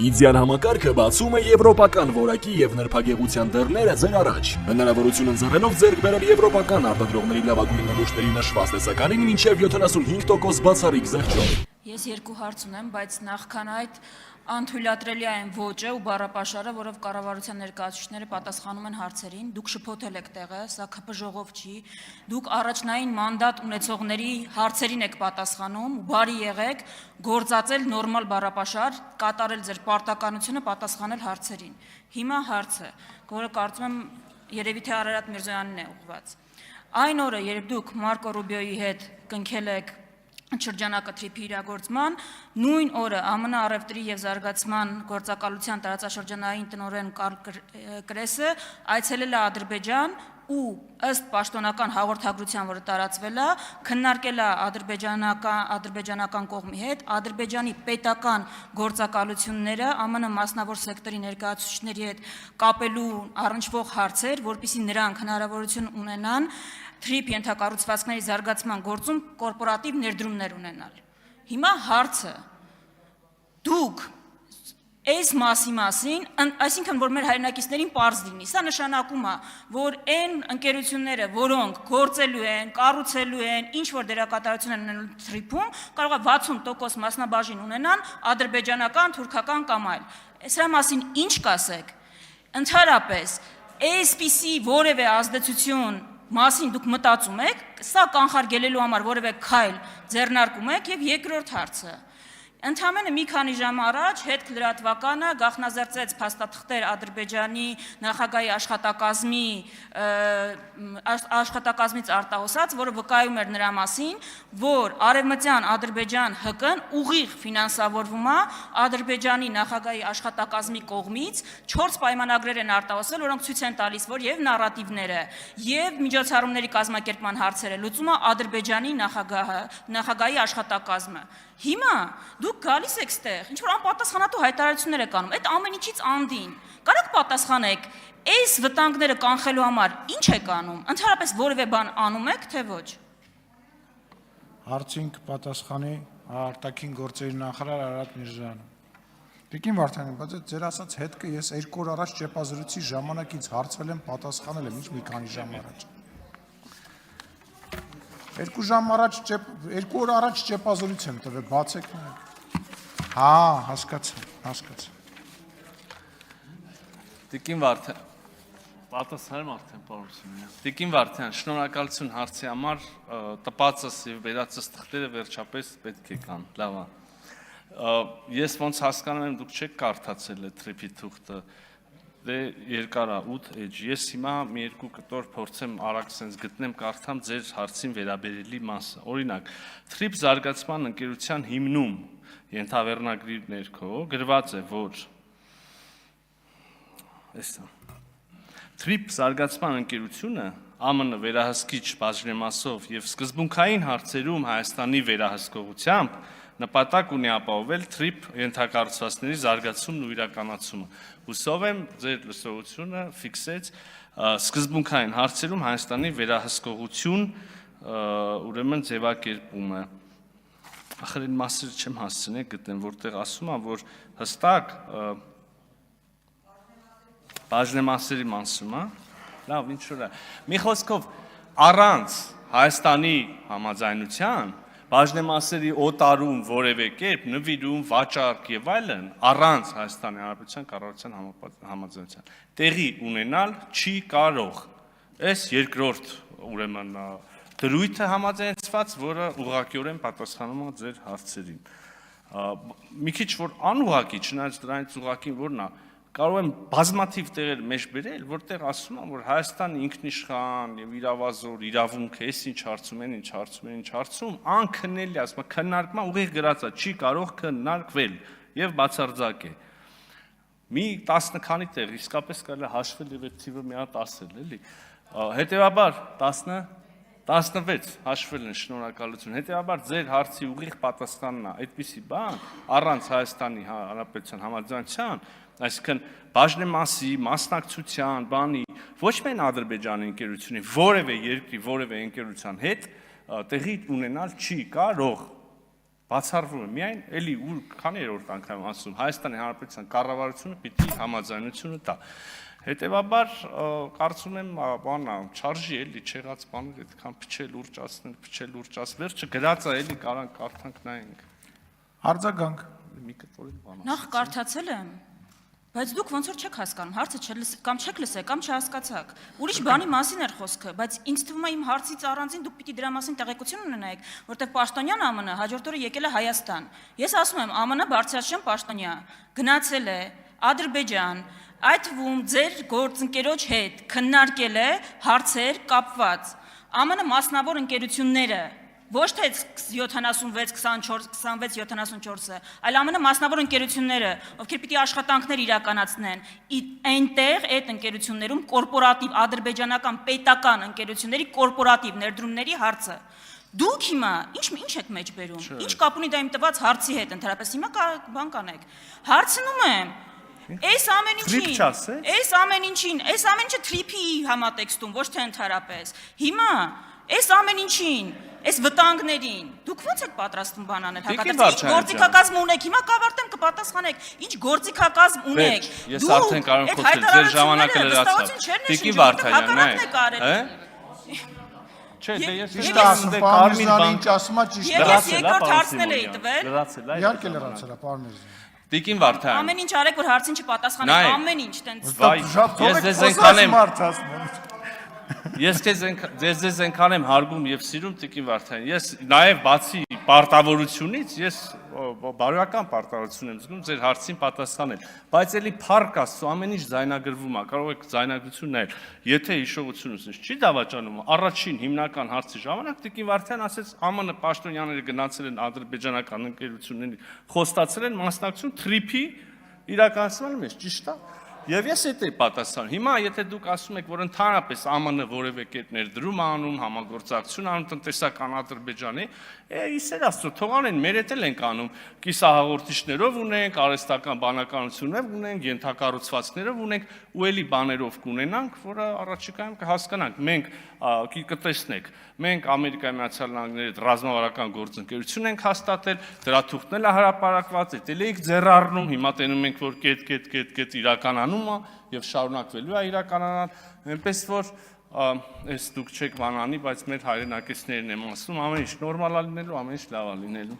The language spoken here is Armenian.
Իդեալ համակարգը բացում է եվրոպական որակի եւ նրբագեղության դռները ձեր առաջ։ Հնարավորություն ընձեռելով ձեռք բերել եվրոպական արտադրողների լավագույն նմուշների նշված տեսականին մինչև 75% բացառիկ զեղչով։ Ես երկու հարց ունեմ, բայց նախքան այդ անթույլատրելի այն ոճը ու բառապաշարը, որով կառավարության ներկայացուցիչները պատասխանում են հարցերին, դուք շփոթել եք տեղը, սա ՔՊ ժողով չի, դուք առաջնային մանդատ ունեցողների հարցերին եք պատասխանում, բարի եղեք, գործածել նորմալ բառապաշար, կատարել ձեր պարտականությունը, պատասխանել հարցերին։ Հիմա հարցը, որը կարծում եմ երևի թե Արարատ Միրզոյանին է ուղղված։ Այն օրը, երբ դուք Մարկո Ռուբիոյի հետ կնքել եք շրջանակը թրիփի իրագործման, նույն օրը ԱՄՆ առևտրի եւ զարգացման գործակալության տարածաշրջանային տնօրեն Կարլ Կրեսը այցելել է Ադրբեջան ու ըստ պաշտոնական հաղորդագրության, որը տարածվել է, քննարկել է ադրբեջանական կողմի հետ Ադրբեջանի պետական գործակալությունները ԱՄՆ մասնավոր սեկտորի ներկայացուցիչների հետ կապելու առնչվող հարցեր, որպեսզի նրանք հնարավորություն ունենան թրիփ ենթակառուցվածքների զարգացման գործում կորպորատիվ ներդրումներ ունենալ։ Հիմա հարցը, դուք այս մասին, այսինքն, որ մեր հայրենակիցներին պարզ լինի, սա նշանակում է, որ այն ընկերությունները, որոնք գործելու են, կառուցելու են, ինչ-որ դերակատարություն են ունենում թրիփում, կարող է 60% մասնաբաժին ունենան ադրբեջանական, թուրքական կամ այլ։ Սրա մասին ինչ կասեք։ Ընդհանրապես, այսպիսի որևէ ազդեցություն մասին դուք մտածում եք, սա կանխարգելելու համար որևէ քայլ ձեռնարկում եք եւ երկրորդ հարցը։ Ընդամենը մի քանի ժամ առաջ հետքլրատվականը գաղտնազերծեց փաստաթղթեր Ադրբեջանի նախագահի աշխատակազմից արտահոսած, որը վկայում էր նրա մասին, որ արևմտյան Ադրբեջան ՀԿ-ն ուղիղ ֆինանսավորվում է Ադրբեջանի նախագահի աշխատակազմի կողմից 4 պայմանագրեր են արտահոսել, որոնք ցույց են տալիս, որ եւ նարատիվները, եւ միջոցառումների կազմակերպման հարցերը լուծում է Ադրբեջանի նախագահի աշխատակազմը։ Հիմա դուք գալիս եք ստեղ, ինչ-որ անպատասխանատու հայտարարություններ եք անում, այդ ամեն ինչից անդին, կարաք պատասխանեք, այս վտանգները կանխելու համար ինչ եք անում, ընդհանրապես որևէ բան անում եք, թե ոչ։ Հարցին կպատասխանի արտաքին գործերի նախարար Արարատ Միրզոյանը։ Տիկին Վարդանյան, բայց ձեր ասած հետքը ես 2 օր առաջ ճեպազրույցի ժամանակից հարցվել եմ, պատասխանել եմ, ինչ մի քանի ժամ առաջ։ 2 օր առաջ ճեպազրույց եմ տվել, բացեք նայեք։ Հա, հասկացա։ Տիկին Վարդան, պատասխանում արդեն պարոն Սիմոնյան։ Տիկին Վարդան, շնորհակալություն հարցի համար, տպածս եւ վերածս թղթերը վերջապես պետք է կան, լավ է։ Ես ոնց հասկանում եմ, դուք չեք կարդացել այդ թրիփի թուղթը, դե երկար է 8 էջ։ Ես հիմա մի երկու կտոր փորձեմ արագ sense գտնեմ, կարդամ ձեր հարցին վերաբերելի մասը։ Օրինակ, թրիփ զարգացման ընկերության հիմնում ենթավերնագրի ներքո գրված է, որ թրիփ զարգացման ընկերությունը ԱՄՆ վերահսկիչ բաժնեմասով եւ սկզբունքային հարցերում Հայաստանի վերահսկողությամբ նպատակ ունի ապահովել թրիփ ենթակառուցվածքների զարգացումն ու իրականացումը։ Հուսով եմ ձեր լսողությունը ֆիքսեց սկզբունքային հարցերում Հայաստանի վերահսկողություն ուրեմն ձևակերպումը։ Ախր այն մասերը չեմ հասցնել գտնեմ, որտեղ ասում եմ, որ հստակ բաժնեմասերի մասում է, լավ, ինչ որ է։ Մի խոսքով առանց Հայաստանի համաձայնության բաժնեմասերի օտարում որևէ կերպ նվիրում, վաճառք եւ այլն առանց Հայաստանի Հանրապետության կառավարության համաձայնության տեղի ունենալ չի կարող։ Այս երկրորդ ուրեմն դրույթը համաձայնեցված, որը ուղղակիորեն պատասխանում է ձեր հարցերին։ Մի քիչ որ անուղղակի, չնայած դրանից ուղղակին որն է, կարող եմ բազմաթիվ տեղեր մեջ բերել, որտեղ ասում եմ, որ Հայաստանը ինքնիշխան եւ իրավազոր, իրավունք է, ինչ հարցում, անքննելի, ասում եմ, քննարկման ուղիղ գրած է, չի կարող քննարկվել եւ բացարձակ է։ Մի 10 քանի տեղ իսկապես կարելի է հաշվել եւ այդ թիվը մի հատ ասել, էլի։ Հետեւաբար 16 հաշվել են, շնորհակալություն։ Հետեւաբար ձեր հարցի ուղիղ պատասխանն է այդպիսի բան, առանց Հայաստանի Հանրապետության համաձայնության, այսինքն բաժնեմասի, մասնակցության, բանի, ոչ միայն Ադրբեջանի ընկերությունի, որևէ երկրի, որևէ ընկերության հետ տեղի ունենալ չի կարող։ բացառվում է միայն էլի ու քանի երրորդ անգամ ասում Հայաստանի Հանրապետության կառավարությունը պիտի համաձայնությունը տա։ Հետևաբար կարծում եմ բանա չարժի էլի չեղած բաներ այդքան փչել ուռճացնել, վերջը գրած է էլի կարանք կարդանք նայենք։ Արձագանք։ Մի կտորի բան։ Նախ կարդացել եմ, բայց դուք ոնց որ չեք հասկանում, հարցը կամ չեք լսել, կամ չհասկացաք։ Ուրիշ բանի մասին էր խոսքը, բայց ինձ թվում է իմ հարցից առանձին դուք պիտի դրա մասին տեղեկություն ունենայիք, որտեղ Պաշտոնյան ԱՄՆ հաջորդ օրը եկել է Հայաստան։ Ես ասում եմ, ԱՄՆ Բարձրաստիճան պաշտոնյա գնացել է Ադրբեջան, այդ թվում ձեր գործընկերոջ հետ քննարկել է հարցեր կապված։ ԱՄՆ մասնավոր ընկերությունները ոչ թե 76, 24, 26, 74-ը, այլ ԱՄՆ մասնավոր ընկերությունները, ովքեր պիտի աշխատանքներ իրականացնեն, այնտեղ այդ ընկերություններում կորպորատիվ ադրբեջանական պետական ընկերությունների կորպորատիվ ներդրումների հարցը։ Դուք հիմա ինչ եք մեջ բերում։ Ինչ կապ ունի դա իմ տված հարցի հետ ընդհանրապես հիմա բան կանեք։ Հարցնում եմ Այս ամեն ինչին, այս ամեն ինչը թրիփի համատեքստում, ոչ թե ընդհանրապես։ Հիմա այս ամեն ինչին, այս վտանգներին, դուք ո՞նց եք պատրաստվում բան անել հակադարձ։ Ինչ գործիքակազմ ունեք, հիմա կավարտեմ կպատասխանեք։ Ինչ գործիքակազմ ունեք։ Ես արդեն կարող եմ խոսել, ձեր ժամանակը լրացավ։ Տիկին Վարդանյան, նայ։ Չէ, դե ես ասում, պարոն Միրզյանը ինչ ասում է ճիշտ է։ Ես երկրորդ հարցնել էի տվել։ Իհարկե լրացել է, պարոն Միրզյան։ Տիկին Վարդանյան։ Ամեն ինչ արեք, որ հարցին չպատասխանեք, ամեն ինչ տենց։ Ես ձեզ այնքան եմ Ես ձեզ այնքան եմ հարգում եւ սիրում Տիկին Վարդանյան։ Ես նաեւ բացի պարտավորությունից, ես բարոյական պարտավորություն եմ զգում ձեր հարցին պատասխանել, բայց էլի փառք Աստծո ամեն ինչ ձայնագրվում է, կարող եք ձայնագրություն նայել։ Եթե հիշողություն ունես, չի դավաճանում, առաջին հիմնական հարցի ժամանակ Տիկին Վարդանյան ասեց ԱՄՆ պաշտոնյաները գնացել են ադրբեջանական ընկերությունների, խոստացել են մասնակցություն թրիփի իրականացնելու մեջ, ճիշտ է։ Եվ ես էդ էի պատասխանում։ Հիմա եթե դուք ասում եք, որ ընդհանրապես ԱՄՆ որևէ կերպ ներդրում անում, համագործակցություն անում տնտեսական Ադրբեջանի, իսեր Աստծո, թող անեն, մեր հետ էլ ենք անում, կիսահաղորդիչներով ունենք, արհեստական բանականություններով ունենք, ենթակառուցվածքներով ունենք, ու էլի բաներով կունենանք, որը առաջիկայում կհասկանանք։ Մենք կտեսնեք, մենք Ամերիկայի Միացյալ Նահանգների հետ ռազմավարական գործընկերություն ենք հաստատել, դրա թուղթն էլ հրապարակված է, դել էիք ձեռառնում, հիմա տենում ենք, որ կետ իրականանում է եւ շարունակվելու է իրականանալ, այնպես որ այս դուք չեք բանանի, բայց մեր հայրենակիցներն եմ ասում, ամեն ինչ նորմալ է լինելու, ամեն ինչ լավ է լինելու։